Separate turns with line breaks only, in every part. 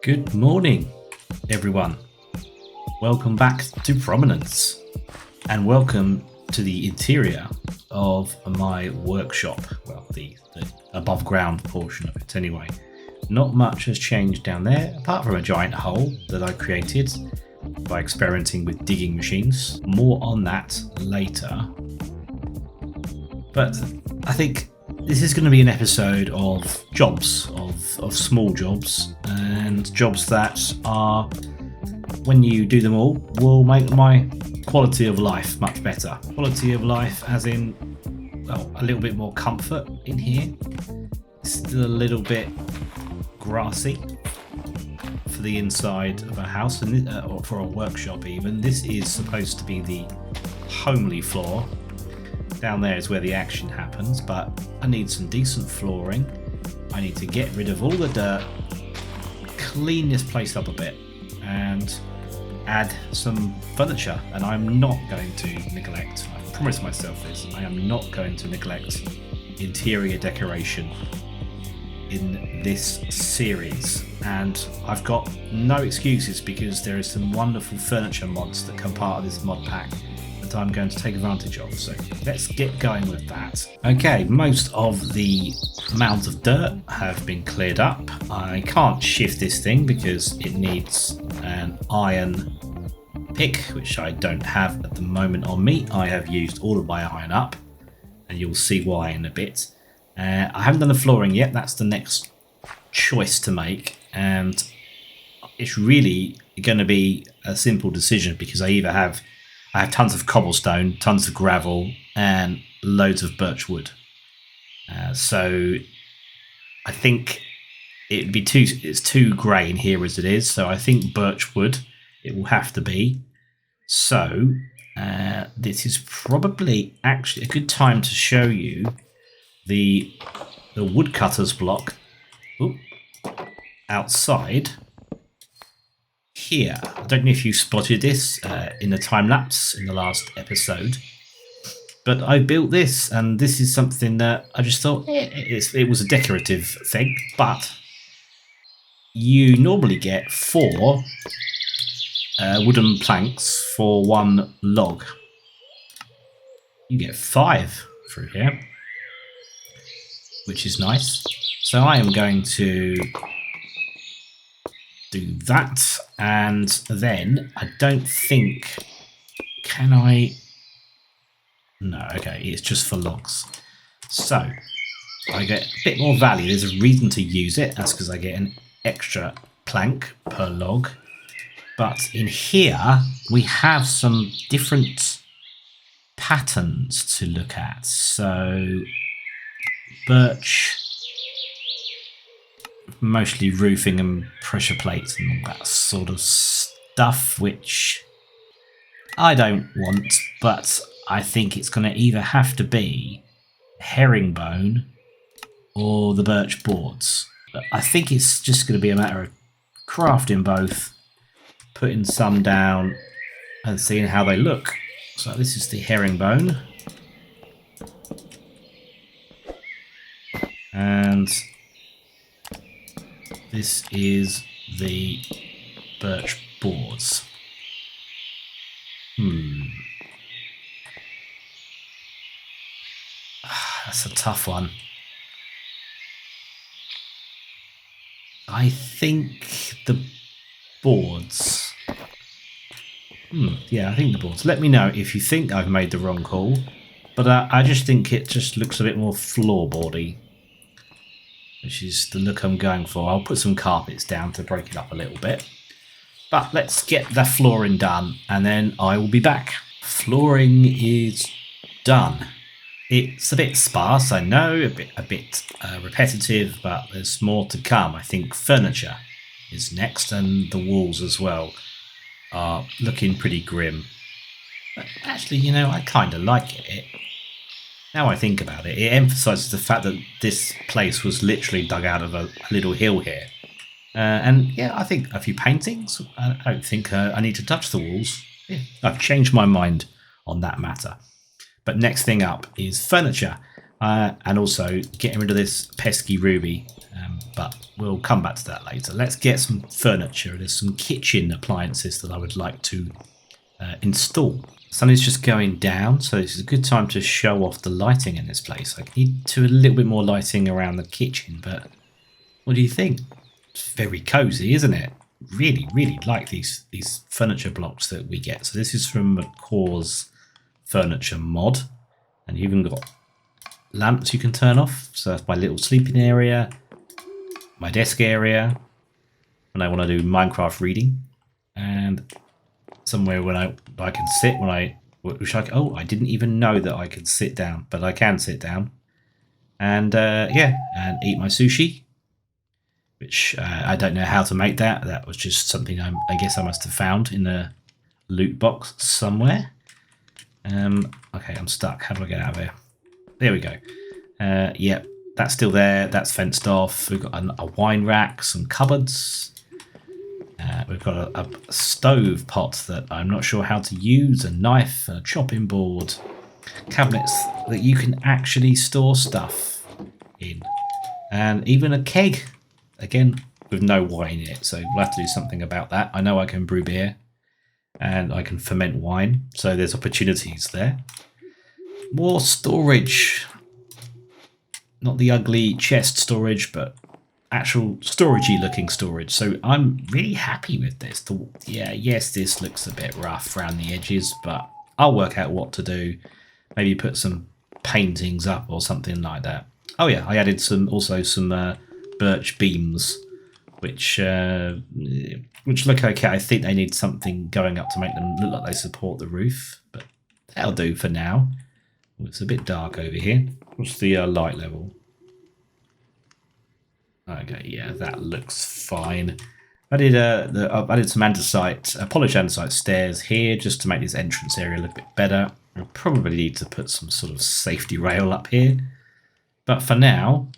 Good morning, everyone. Welcome back to Prominence, and welcome to the interior of my workshop. Well, the above ground portion of it anyway. Not much has changed down there, apart from a giant hole that I created by experimenting with digging machines. More on that later. But I think this is going to be an episode of jobs, of small jobs, and jobs that are, when you do them all, will make my quality of life much better. Quality of life as in, well, a little bit more comfort in here. Still a little bit grassy for the inside of a house, and or for a workshop even. This is supposed to be the homely floor. Down there is where the action happens, but I need some decent flooring. I need to get rid of all the dirt, clean this place up a bit, and add some furniture. And I'm not going to neglect, I promise myself this, I am not going to neglect interior decoration in this series. And I've got no excuses because there is some wonderful furniture mods that come part of this mod pack that I'm going to take advantage of. So let's get going with that. Okay, most of the mounds of dirt have been cleared up. I can't shift this thing because it needs an iron pick, which I don't have at the moment on me. I have used all of my iron up, and you'll see why in a bit. I haven't done the flooring yet. That's the next choice to make, and it's really going to be a simple decision because I have tons of cobblestone, tons of gravel, and loads of birch wood. So I think it's too grey in here as it is. So I think birch wood it will have to be. So this is probably actually a good time to show you the woodcutter's block outside here. I don't know if you spotted this in the time lapse in the last episode, but I built this, and this is something that I just thought it was a decorative thing. But you normally get 4 wooden planks for 1 log. You get 5 through here, which is nice. So I am going to do that, and then I don't think, can I? No, okay, it's just for logs. So I get a bit more value. There's a reason to use it. That's because I get an extra plank per log. But in here we have some different patterns to look at. So birch, mostly roofing and pressure plates and all that sort of stuff, which I don't want, but I think it's going to either have to be herringbone or the birch boards. But I think it's just going to be a matter of crafting both, putting some down and seeing how they look. So this is the herringbone, and this is the birch boards. That's a tough one. I think the boards. Yeah, I think the boards. Let me know if you think I've made the wrong call, but I just think it just looks a bit more floorboardy, which is the look I'm going for. I'll put some carpets down to break it up a little bit. But let's get the flooring done, and then I will be back. Flooring is done. It's a bit sparse, I know, a bit repetitive, but there's more to come. I think furniture is next, and the walls as well are looking pretty grim. But actually, you know, I kind of like it. Now I think about it, it emphasises the fact that this place was literally dug out of a little hill here. And yeah, I think a few paintings. I don't think I need to touch the walls. Yeah, I've changed my mind on that matter. But next thing up is furniture, and also getting rid of this pesky ruby. But we'll come back to that later. Let's get some furniture. There's some kitchen appliances that I would like to install. Sun is just going down, so this is a good time to show off the lighting in this place. I need to a little bit more lighting around the kitchen, but what do you think? It's very cozy, isn't it? Really, really like these furniture blocks that we get. So this is from Core's furniture mod, and you even got lamps you can turn off. So that's my little sleeping area, my desk area when I want to do Minecraft reading, and somewhere when I can sit when I wish I oh, I didn't even know that I could sit down, but I can sit down and yeah, and eat my sushi, which I don't know how to make that. That was just something I guess I must have found in a loot box somewhere. Okay, I'm stuck. How do I get out of here? There we go. Yep, that's still there. That's fenced off. We've got a wine rack, some cupboards. We've got a stove pot that I'm not sure how to use, a knife, a chopping board, cabinets that you can actually store stuff in, and even a keg, again, with no wine in it, so we'll have to do something about that. I know I can brew beer, and I can ferment wine, so there's opportunities there. More storage. Not the ugly chest storage, but actual storagey looking storage. So I'm really happy with this. Yes, this looks a bit rough around the edges, but I'll work out what to do. Maybe put some paintings up or something like that. Oh yeah, I added also some birch beams, which look okay. I think they need something going up to make them look like they support the roof, but that'll do for now. Oh, it's a bit dark over here. What's the light level? Okay, yeah, that looks fine. I did some andesite, polished andesite stairs here just to make this entrance area a little bit better. I probably need to put some sort of safety rail up here, but for now,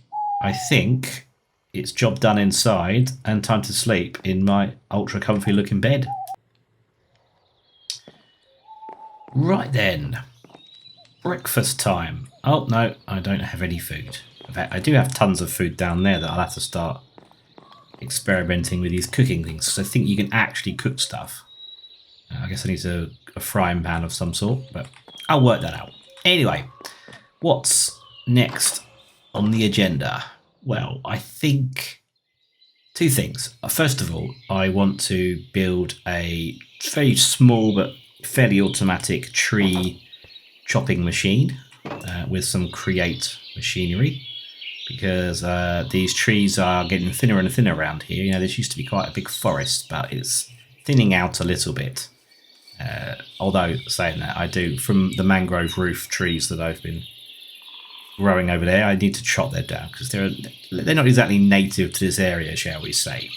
I think it's job done inside and time to sleep in my ultra comfy looking bed. Right then, breakfast time. Oh no, I don't have any food. In fact, I do have tons of food down there that I'll have to start experimenting with these cooking things, because I think you can actually cook stuff. I guess I need a frying pan of some sort, but I'll work that out. Anyway, what's next on the agenda? Well, I think two things. First of all, I want to build a very small but fairly automatic tree chopping machine with some create machinery, because these trees are getting thinner and thinner around here. You know, this used to be quite a big forest, but it's thinning out a little bit. Although, saying that, I do, from the mangrove roof trees that I've been growing over there, I need to chop them down, because they're not exactly native to this area, shall we say.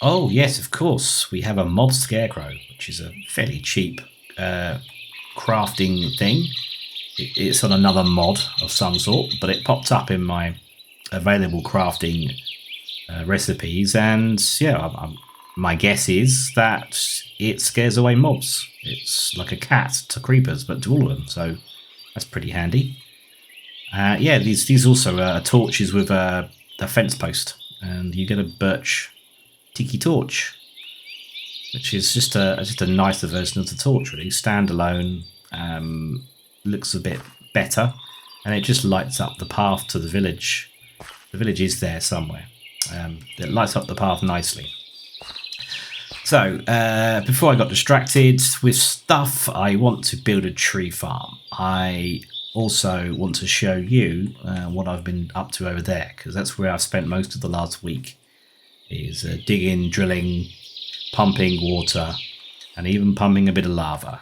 Oh, yes, of course, we have a mod scarecrow, which is a fairly cheap crafting thing. It's on another mod of some sort, but it popped up in my available crafting recipes, and yeah, my guess is that it scares away mobs. It's like a cat to creepers, but to all of them, so that's pretty handy. Yeah, these also are torches with a fence post, and you get a birch tiki torch, which is just a nicer version of the torch, really. Standalone, looks a bit better, and it just lights up the path to the village. The village is there somewhere. It lights up the path nicely. So, before I got distracted with stuff, I want to build a tree farm. I also want to show you what I've been up to over there, because that's where I've spent most of the last week, is digging, drilling, pumping water, and even pumping a bit of lava.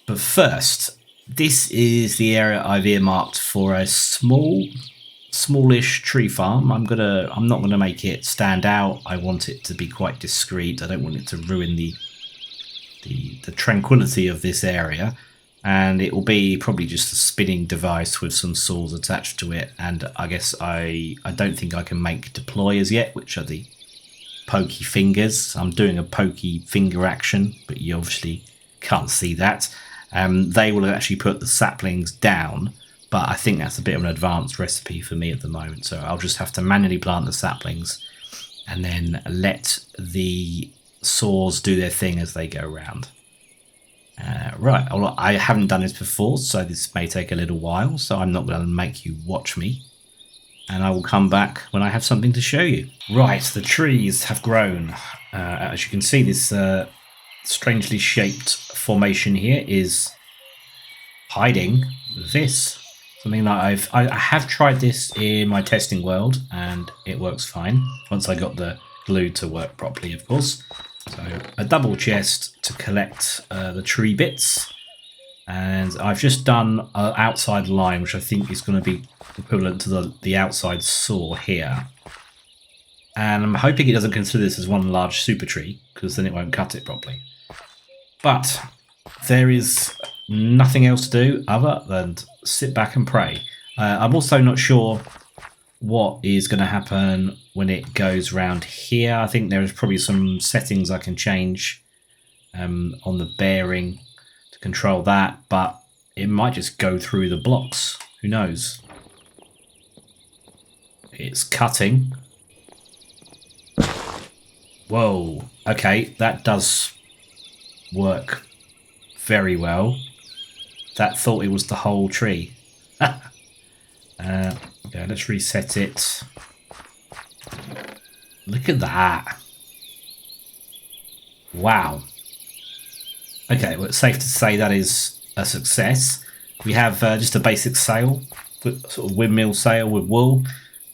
But first, this is the area I've earmarked for a smallish tree farm. I'm not gonna make it stand out. I want it to be quite discreet. I don't want it to ruin the tranquility of this area. And it will be probably just a spinning device with some saws attached to it. And I guess I don't think I can make deployers yet, which are the pokey fingers. I'm doing a pokey finger action, but you obviously can't see that. They will actually put the saplings down but I think that's a bit of an advanced recipe for me at the moment. So I'll just have to manually plant the saplings and then let the saws do their thing as they go around. Right, well, I haven't done this before, so this may take a little while, so I'm not going to make you watch me. And I will come back when I have something to show you. Right, the trees have grown. As you can see, this strangely shaped formation here is hiding this. Something that I have tried this in my testing world, and it works fine. Once I got the glue to work properly, of course. So a double chest to collect the tree bits, and I've just done an outside line, which I think is going to be equivalent to the outside saw here. And I'm hoping it doesn't consider this as one large super tree, because then it won't cut it properly. But there is nothing else to do other than sit back and pray. I'm also not sure what is going to happen when it goes round here. I think there is probably some settings I can change on the bearing to control that, but it might just go through the blocks. Who knows? It's cutting. Whoa. Okay, that does work very well. That thought it was the whole tree. Okay, let's reset it. Look at that. Wow. Okay, well, it's safe to say that is a success. We have just a basic sail, sort of windmill sail with wool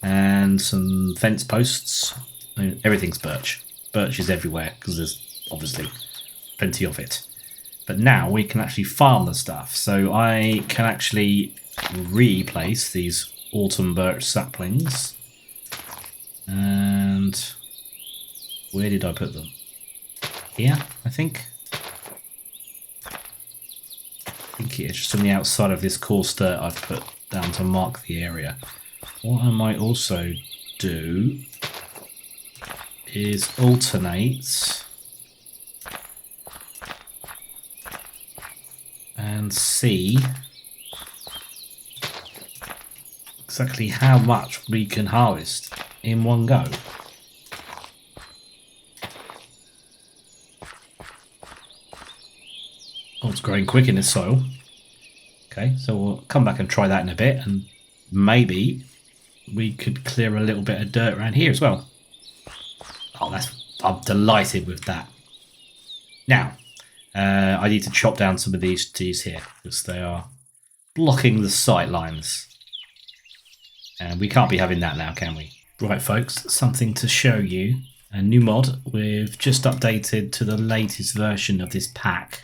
and some fence posts. I mean, everything's birch. Birch is everywhere because there's obviously plenty of it. But now we can actually farm the stuff. So I can actually replace these autumn birch saplings. And where did I put them? Here, I think. I think it's just on the outside of this coarse dirt I've put down to mark the area. What I might also do is alternate and see exactly how much we can harvest in one go. Oh, it's growing quick in this soil. Okay, so we'll come back and try that in a bit, and maybe we could clear a little bit of dirt around here as well. Oh, I'm delighted with that. Now, I need to chop down some of these trees here because they are blocking the sight lines. And we can't be having that now, can we? Right, folks, something to show you. A new mod. We've just updated to the latest version of this pack,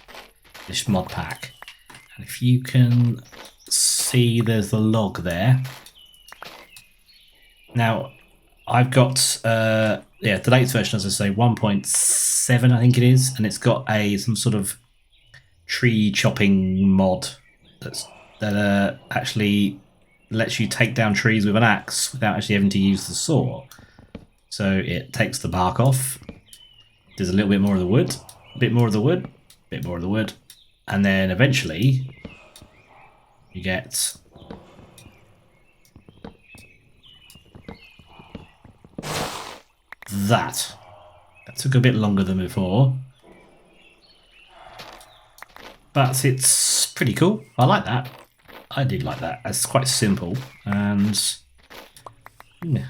this mod pack. And if you can see, there's the log there. Now, I've got the latest version, as I say, 1.7, I think it is, and it's got some sort of tree chopping mod that actually lets you take down trees with an axe without actually having to use the saw. So it takes the bark off, does a little bit more of the wood, a bit more of the wood, a bit more of the wood, and then eventually you get that. That took a bit longer than before, but it's pretty cool. I like that. I did like that. It's quite simple, and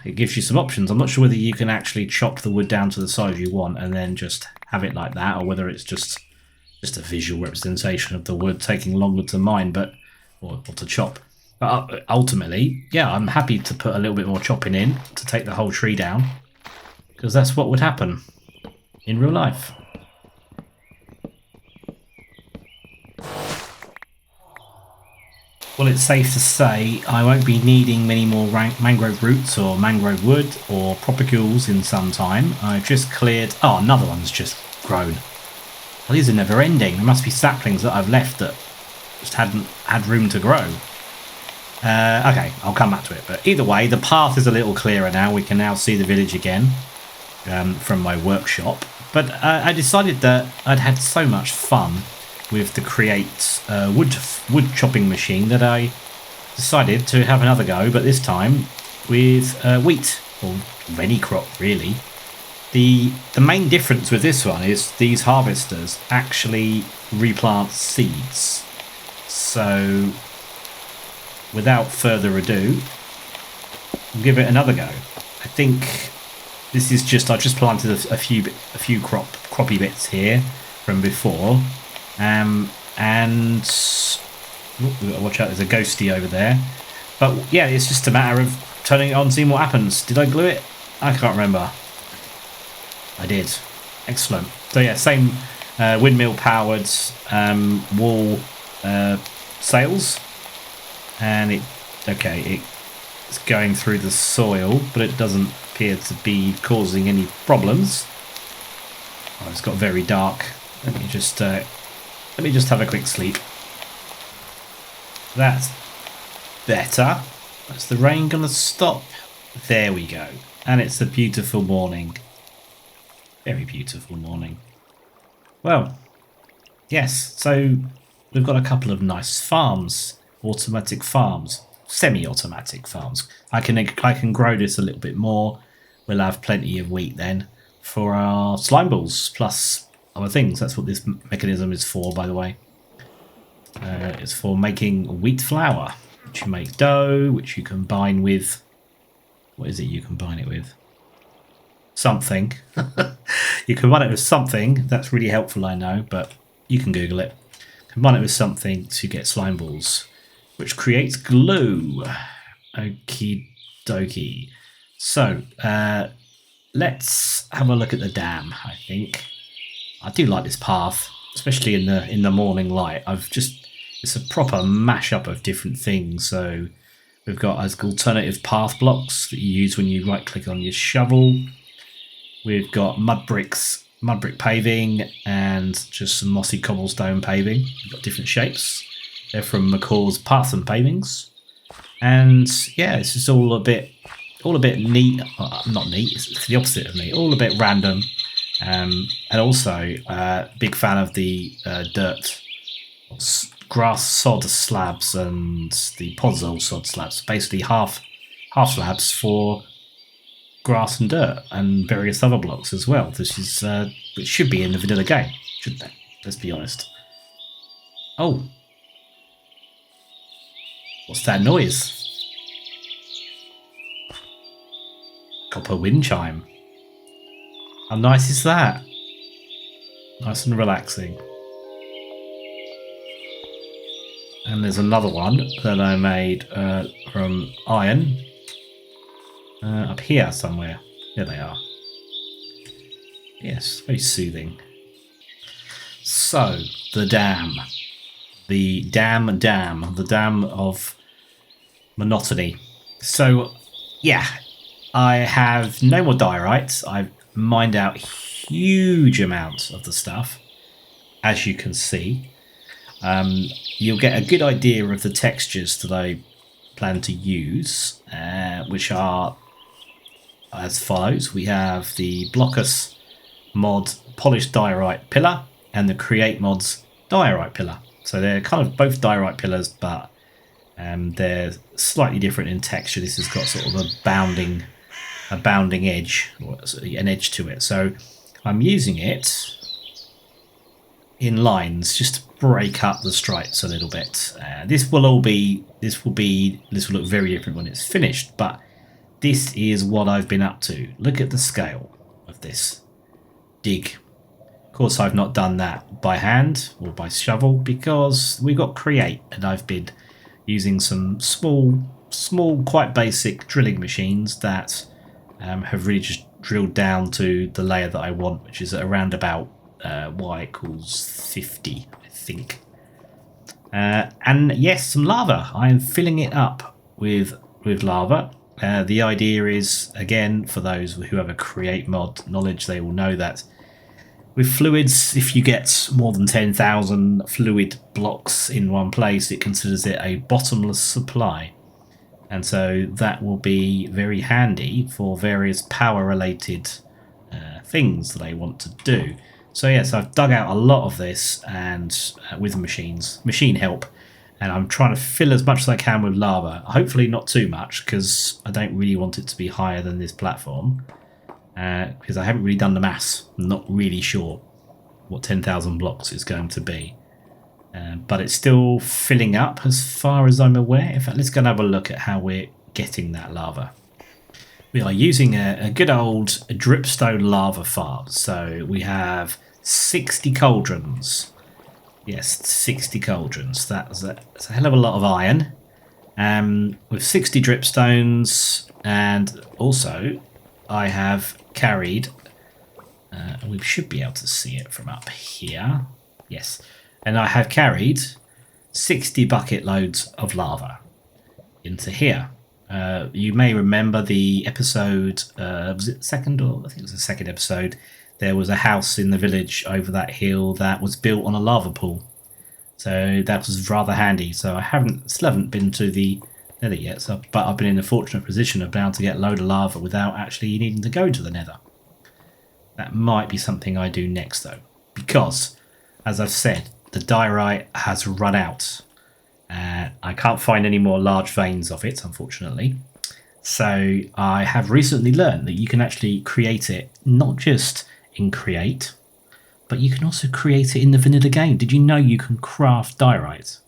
it gives you some options. I'm not sure whether you can actually chop the wood down to the size you want and then just have it like that, or whether it's just a visual representation of the wood taking longer to mine, or to chop. But ultimately, yeah, I'm happy to put a little bit more chopping in to take the whole tree down, because that's what would happen in real life. Well, it's safe to say I won't be needing many more mangrove roots or mangrove wood or propagules in some time. I've just cleared... Oh, another one's just grown. Well, these are never ending. There must be saplings that I've left that just hadn't had room to grow. Okay, I'll come back to it. But either way, the path is a little clearer now. We can now see the village again from my workshop. But I decided that I'd had so much fun with the Create wood chopping machine that I decided to have another go, but this time with wheat, or any crop really. The main difference with this one is these harvesters actually replant seeds. So without further ado, we'll give it another go. I think this is just, I've just planted a few croppy bits here from before, and we've got to watch out, there's a ghosty over there. But yeah, it's just a matter of turning it on, seeing what happens. Did I glue it? I can't remember. I did. Excellent. So yeah, same windmill powered wall sails, and it's going through the soil, but it doesn't appear to be causing any problems. Oh, it's got very dark. Let me just have a quick sleep. That's better. Is the rain gonna stop? There we go. And it's a beautiful morning. Very beautiful morning. Well, yes, so we've got a couple of nice farms, automatic farms, semi-automatic farms. I can grow this a little bit more. We'll have plenty of wheat then for our slime balls plus other things. That's what this mechanism is for, by the way. It's for making wheat flour, which you make dough, which you combine with, what is it you combine it with? Something. You combine it with something. That's really helpful, I know, but you can Google it. Combine it with something to get slime balls, which creates glue. Okie dokie. So let's have a look at the dam. I think I do like this path, especially in the morning light. It's a proper mashup of different things. So we've got as alternative path blocks that you use when you right click on your shovel. We've got mud brick paving, and just some mossy cobblestone paving. We've got different shapes. They're from McCaw's Paths and Pavings. And yeah, it's just all a bit neat. Not neat, it's the opposite of neat. All a bit random. And also, big fan of the dirt, grass sod slabs and the podzol sod slabs. Basically half slabs for grass and dirt and various other blocks as well. This is it should be in the vanilla game, shouldn't it? Let's be honest. Oh, what's that noise? Copper wind chime. How nice is that? Nice and relaxing. And there's another one that I made from iron. Up here somewhere. Here they are. Yes, very soothing. So, the dam. The dam of monotony. So, yeah, I have no more diorites. I've mined out huge amounts of the stuff, as you can see. You'll get a good idea of the textures that I plan to use, which are as follows. We have the Blockus mod polished diorite pillar and the Create mods diorite pillar. So they're kind of both diorite pillars, but they're slightly different in texture. This has got sort of a bounding edge, or an edge to it. So I'm using it in lines just to break up the stripes a little bit. This will look very different when it's finished, but this is what I've been up to. Look at the scale of this dig. Of course, I've not done that by hand or by shovel because we got Create, and I've been using some small, quite basic drilling machines that have really just drilled down to the layer that I want, which is around about y equals 50, I think. And yes, some lava. I am filling it up with lava. The idea is, again, for those who have a Create mod knowledge, they will know that with fluids, if you get more than 10,000 fluid blocks in one place, it considers it a bottomless supply. And so that will be very handy for various power-related things that I want to do. So yes, I've dug out a lot of this, and with machine help, And I'm trying to fill as much as I can with lava. Hopefully not too much, because I don't really want it to be higher than this platform. Because I haven't really done the maths. I'm not really sure what 10,000 blocks is going to be. But it's still filling up as far as I'm aware. In fact, let's go and have a look at how we're getting that lava. We are using a good old dripstone lava farm. So we have 60 cauldrons. Yes, 60 cauldrons. That's a hell of a lot of iron. With 60 dripstones, and also I have carried, we should be able to see it from up here. Yes, and I have carried 60 bucket loads of lava into here. You may remember the episode, was it second, or I think it was the second episode. There was a house in the village over that hill that was built on a lava pool. So that was rather handy. So I still haven't been to the nether yet, but I've been in a fortunate position of being able to get a load of lava without actually needing to go to the nether. That might be something I do next though, because as I've said, the diorite has run out. I can't find any more large veins of it, unfortunately. So I have recently learned that you can actually create it not just in Create, but you can also create it in the vanilla game. Did you know you can craft diorite?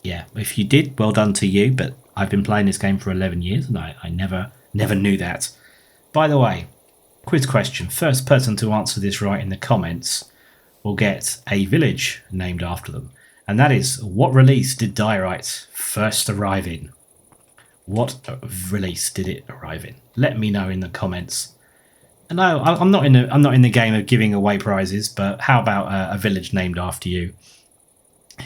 Yeah, if you did, well done to you, but I've been playing this game for 11 years and I never knew that. By the way, quiz question. First person to answer this right in the comments will get a village named after them. And that is, what release did diorite first arrive in? What release did it arrive in? Let me know in the comments. No, I'm not in the game of giving away prizes, but how about a village named after you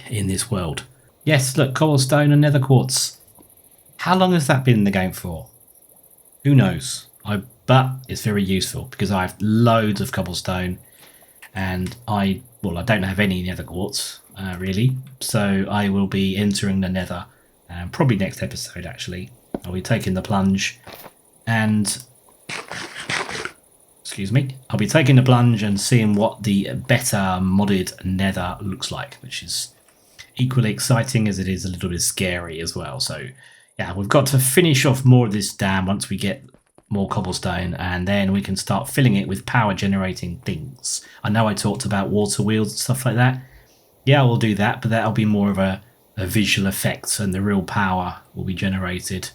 in this world? Yes, look, cobblestone and nether quartz. How long has that been in the game for? Who knows? But it's very useful because I have loads of cobblestone, and I don't have any nether quartz really. So I will be entering the nether, probably next episode. Actually, I'll be taking the plunge and. Excuse me. I'll be taking the plunge and seeing what the better modded nether looks like, which is equally exciting as it is a little bit scary as well. So yeah, we've got to finish off more of this dam once we get more cobblestone, and then we can start filling it with power generating things. I know I talked about water wheels and stuff like that. Yeah, we'll do that, but that'll be more of a visual effect, and the real power will be generated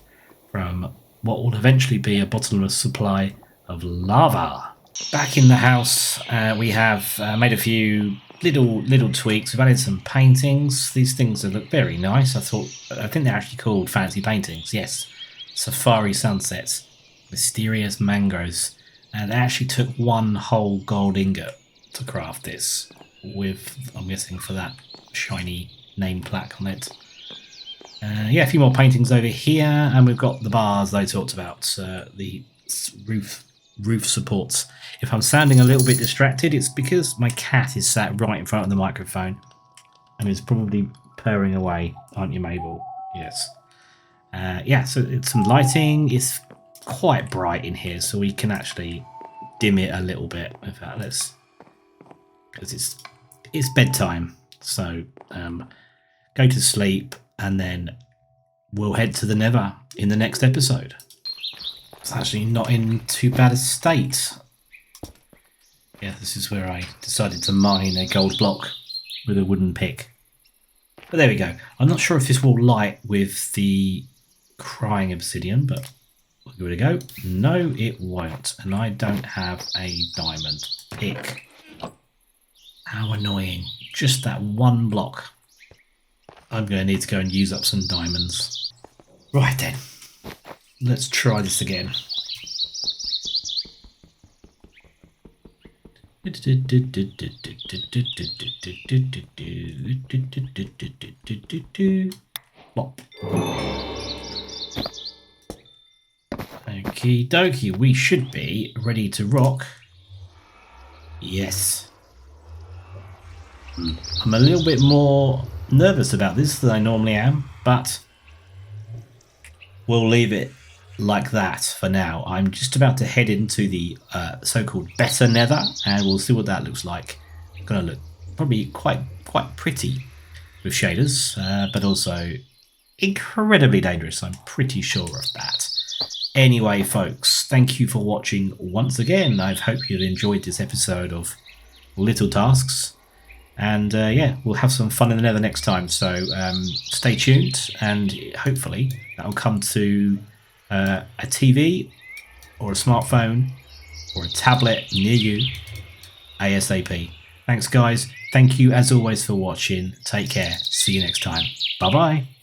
from what will eventually be a bottomless supply of lava. Back in the house, we have made a few little tweaks. We've added some paintings. These things look very nice. I think they're actually called fancy paintings. Yes, safari sunsets, mysterious mangroves, and they actually took one whole gold ingot to craft this with, I'm guessing, for that shiny name plaque on it. Yeah, a few more paintings over here, and we've got the bars that I talked about, the roof supports. If I'm sounding a little bit distracted, it's because my cat is sat right in front of the microphone and is probably purring away, aren't you, Mabel? Yes. Yeah, so it's some lighting. It's quite bright in here, so we can actually dim it a little bit. In fact, because it's bedtime, so go to sleep, and then we'll head to the nether in the next episode. It's actually not in too bad a state. Yeah, this is where I decided to mine a gold block with a wooden pick. But there we go. I'm not sure if this will light with the crying obsidian, but we'll give it a go. No, it won't. And I don't have a diamond pick. How annoying. Just that one block. I'm going to need to go and use up some diamonds. Right then. Let's try this again. Plop. Okie dokie, we should be ready to rock. Yes. I'm a little bit more nervous about this than I normally am, but we'll leave it like that for now. I'm just about to head into the so-called better nether, and we'll see what that looks like. It's gonna look probably quite pretty with shaders, but also incredibly dangerous. I'm pretty sure of that. Anyway, folks, thank you for watching once again. I hope you've enjoyed this episode of Little Tasks. And yeah, we'll have some fun in the nether next time. So stay tuned, and hopefully that'll come to a TV or a smartphone or a tablet near you ASAP. Thanks, guys. Thank you, as always, for watching. Take care. See you next time. Bye-bye.